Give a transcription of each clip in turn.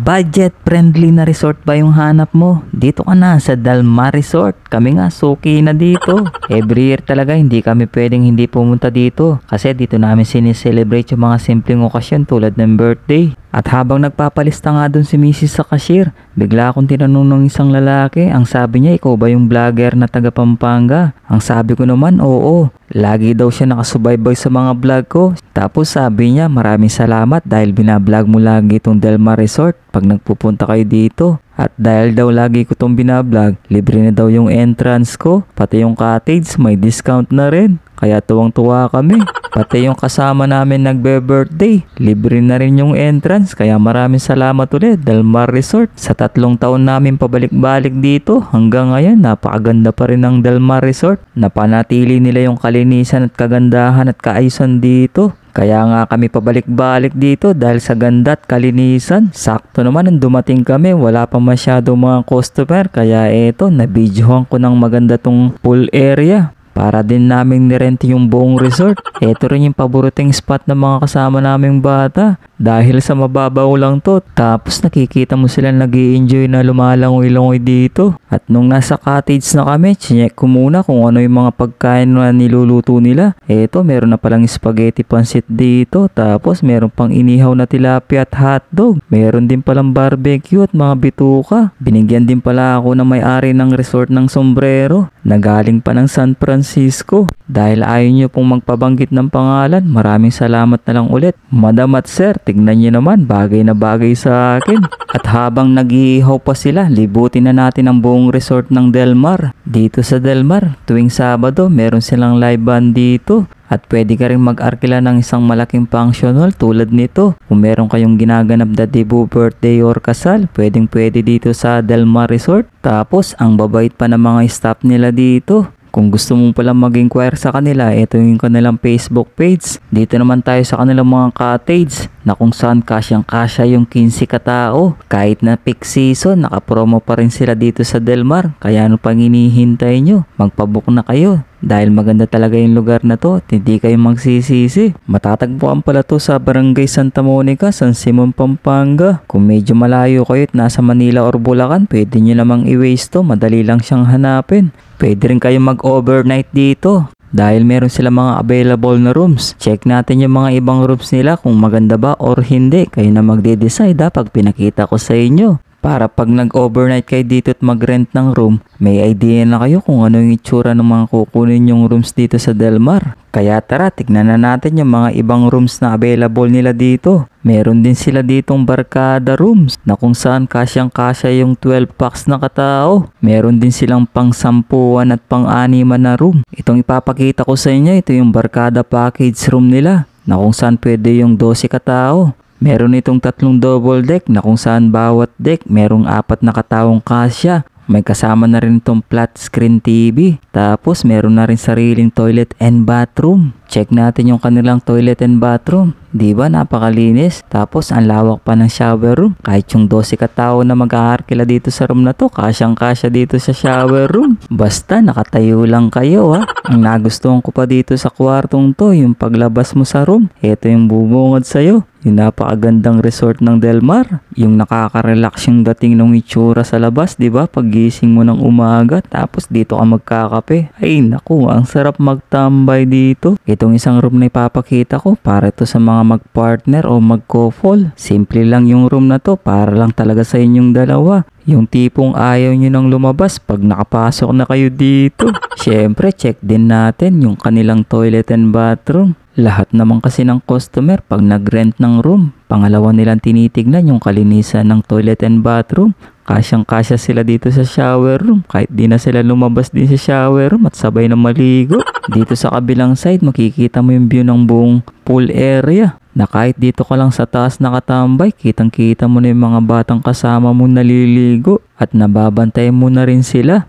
Budget-friendly na resort ba yung hanap mo? Dito ka na sa Del Mar Resort. Kami nga suki na dito. Every year talaga hindi kami pwedeng hindi pumunta dito. Kasi dito namin sineselebrate yung mga simpleng okasyon tulad ng birthday. At habang nagpapalista nga dun si Mrs. sa cashier, bigla akong tinanong ng isang lalaki. Ang sabi niya, ikaw ba yung vlogger na taga Pampanga? Ang sabi ko naman, oo. Lagi daw siya nakasubaybay sa mga vlog ko. Tapos sabi niya, maraming salamat dahil binablog mo lagi itong Del Mar Resort pag nagpupunta kayo dito. At dahil daw lagi ko itong binablog, libre na daw yung entrance ko. Pati yung cottage, may discount na rin. Kaya tuwang-tuwa kami. Pati yung kasama namin nagbe-birthday, libre na rin yung entrance. Kaya maraming salamat ulit Del Mar Resort. Sa 3 taon namin pabalik-balik dito, hanggang ngayon napakaganda pa rin ng Del Mar Resort. Napanatili nila yung kalinisan at kagandahan at kaayusan dito. Kaya nga kami pabalik-balik dito dahil sa ganda at kalinisan. Sakto naman nung dumating kami, wala pa masyado mga customer. Kaya eto, nabidyohan ko ng maganda tong pool area. Para din namin nirent yung buong resort. Ito rin yung paboriteng spot ng mga kasama naming bata. Dahil sa mababaw lang to. Tapos nakikita mo sila nag-i-enjoy na lumalangoy-langoy dito. At nung nasa cottage na kami, chinek ko muna kung ano yung mga pagkain na niluluto nila. Ito, meron na palang spaghetti pancit dito. Tapos meron pang inihaw na tilapia at hotdog. Meron din palang barbecue at mga bituka. Binigyan din pala ako ng may-ari ng resort ng sombrero. Nagaling pa ng San Francisco. Dahil ayaw nyo pong magpabanggit ng pangalan, maraming salamat na lang ulit. Madam at sir, tignan nyo naman, bagay na bagay sa akin. At habang nag-iihaw pa sila, libutin na natin ang buong resort ng Del Mar. Dito sa Del Mar, tuwing Sabado, meron silang live band dito. At pwede ka rin mag-arkila ng isang malaking function hall tulad nito. Kung meron kayong ginaganap na debut, birthday or kasal, pwede dito sa Del Mar Resort. Tapos, ang babait pa ng mga staff nila dito. Kung gusto mo palang mag-inquire sa kanila, ito yung kanilang Facebook page. Dito naman tayo sa kanilang mga cottage na kung saan kasyang-kasya yung 15 katao. Kahit na peak season, nakapromo pa rin sila dito sa Del Mar. Kaya ano pang hinihintay nyo? Magpabook na kayo. Dahil maganda talaga yung lugar na to at hindi kayo magsisisi. Matatagpuan pala to sa Barangay Santa Monica, San Simon, Pampanga. Kung medyo malayo kayo at nasa Manila or Bulacan, pwede nyo namang i-waste to. Madali lang siyang hanapin. Pwede rin kayo mag-overnight dito. Dahil meron sila mga available na rooms. Check natin yung mga ibang rooms nila kung maganda ba or hindi. Kayo na magde-decide pag pinakita ko sa inyo. Para pag nag-overnight kayo dito at mag-rent ng room, may idea na kayo kung ano yung itsura ng mga kukunin yung rooms dito sa Del Mar. Kaya tara, tignan na natin yung mga ibang rooms na available nila dito. Meron din sila ditong barkada rooms na kung saan kasyang-kasya yung 12 packs na katao. Meron din silang pang 10 at pang 6 na room. Itong ipapakita ko sa inyo, ito yung barkada package room nila na kung saan pwede yung 12 katao. Meron itong 3 double deck na kung saan bawat deck merong 4 na kataong kasya. May kasama na rin itong flat screen TV. Tapos meron na rin sariling toilet and bathroom. Check natin yung kanilang toilet and bathroom. Diba napakalinis? Tapos ang lawak pa ng shower room. Kahit yung 12 katao na mag-aarkila dito sa room na to, kasyang-kasya dito sa shower room. Basta nakatayo lang kayo Ang nagustuhan ko pa dito sa kwartong to, yung paglabas mo sa room, ito yung bubungad sa'yo. Yung napakagandang resort ng Del Mar. Yung nakaka-relax yung dating ng itsura sa labas, diba? Paggising mo ng umaga, tapos dito ka magkakape. Ay naku, ang sarap magtambay dito. Itong isang room na ipapakita ko, para ito sa mga mag-partner o mag-couple. Simple lang yung room na to, para lang talaga sa inyong dalawa. Yung tipong ayaw nyo nang lumabas pag nakapasok na kayo dito. Syempre, check din natin yung kanilang toilet and bathroom. Lahat naman kasi ng customer pag nag-rent ng room, pangalawa nilang tinitignan yung kalinisan ng toilet and bathroom. Kasyang-kasya sila dito sa shower room. Kahit di na sila lumabas din sa shower room at sabay na maligo. Dito sa kabilang side, makikita mo yung view ng buong pool area. Na kahit dito ka lang sa taas nakatambay, kitang-kita mo na yung mga batang kasama mo naliligo. At nababantay mo na rin sila.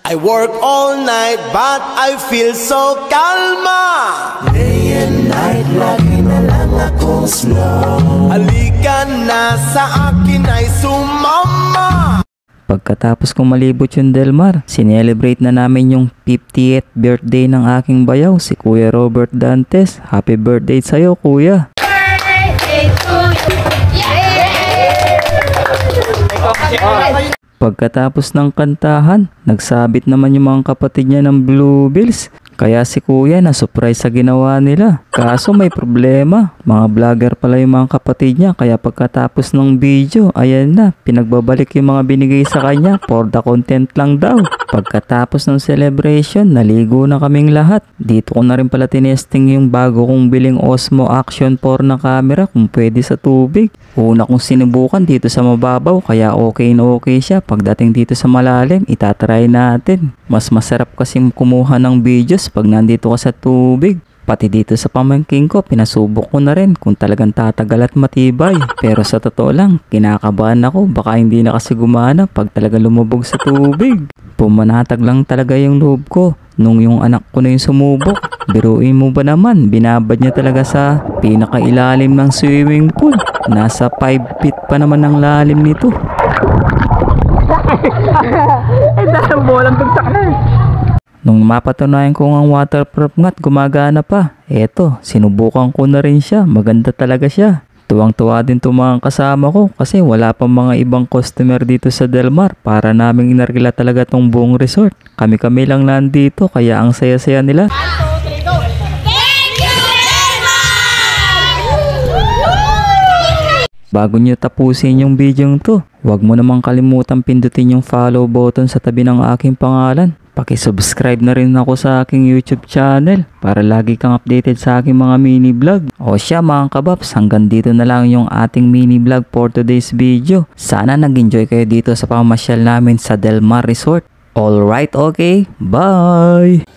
I work all night but I feel so kalma. Day and night, lagi na lang akong slow. Halika na sa akin ay sumama. Pagkatapos kong malibot yung Del Mar, sinelebrate na namin yung 50th birthday ng aking bayaw, si Kuya Robert Dantes. Happy birthday sa'yo, Kuya! Birthday to you! Yay! Pagkatapos ng kantahan, nagsabit naman yung mga kapatid niya ng Blue Bills. Kaya si kuya na surprise sa ginawa nila. Kaso may problema. Mga vlogger pala yung mga kapatid niya. Kaya pagkatapos ng video, ayan na, pinagbabalik yung mga binigay sa kanya for the content lang daw. Pagkatapos ng celebration, naligo na kaming lahat. Dito ko na rin pala tinesting yung bago kong biling Osmo Action 4 na camera kung pwede sa tubig. Una kong sinubukan dito sa mababaw kaya okay na okay siya. Pagdating dito sa malalim, itatry natin. Mas masarap kasing kumuha ng videos pag nandito ka sa tubig. Pati dito sa pamangking ko, pinasubok ko na rin kung talagang tatagal at matibay. Pero sa totoo lang, kinakabahan ako. Baka hindi na kasi gumana pag talaga lumubog sa tubig. Pumanatag lang talaga yung loob ko nung yung anak ko na yung sumubok. Biruin mo ba naman, binabad niya talaga sa pinakailalim ng swimming pool. Nasa 5 feet pa naman ang lalim nito. Ay, dahil bolang bagsak na eh. Nung mapatunayan ko ang waterproof nga't gumagana pa. Eto, sinubukan ko na rin siya. Maganda talaga siya. Tuwang-tuwa din itong mga kasama ko kasi wala pang mga ibang customer dito sa Del Mar para naming inargila talaga tong buong resort. Kami-kami lang nandito kaya ang saya-saya nila. Bago nyo tapusin yung video to, huwag mo namang kalimutan pindutin yung follow button sa tabi ng aking pangalan. Paki-subscribe na rin ako sa aking YouTube channel para lagi kang updated sa aking mga mini vlog. O siya mga kabaps, hanggang dito na lang yung ating mini vlog for today's video. Sana nag-enjoy kayo dito sa pamamasyal namin sa Del Mar Resort. Alright, okay, bye!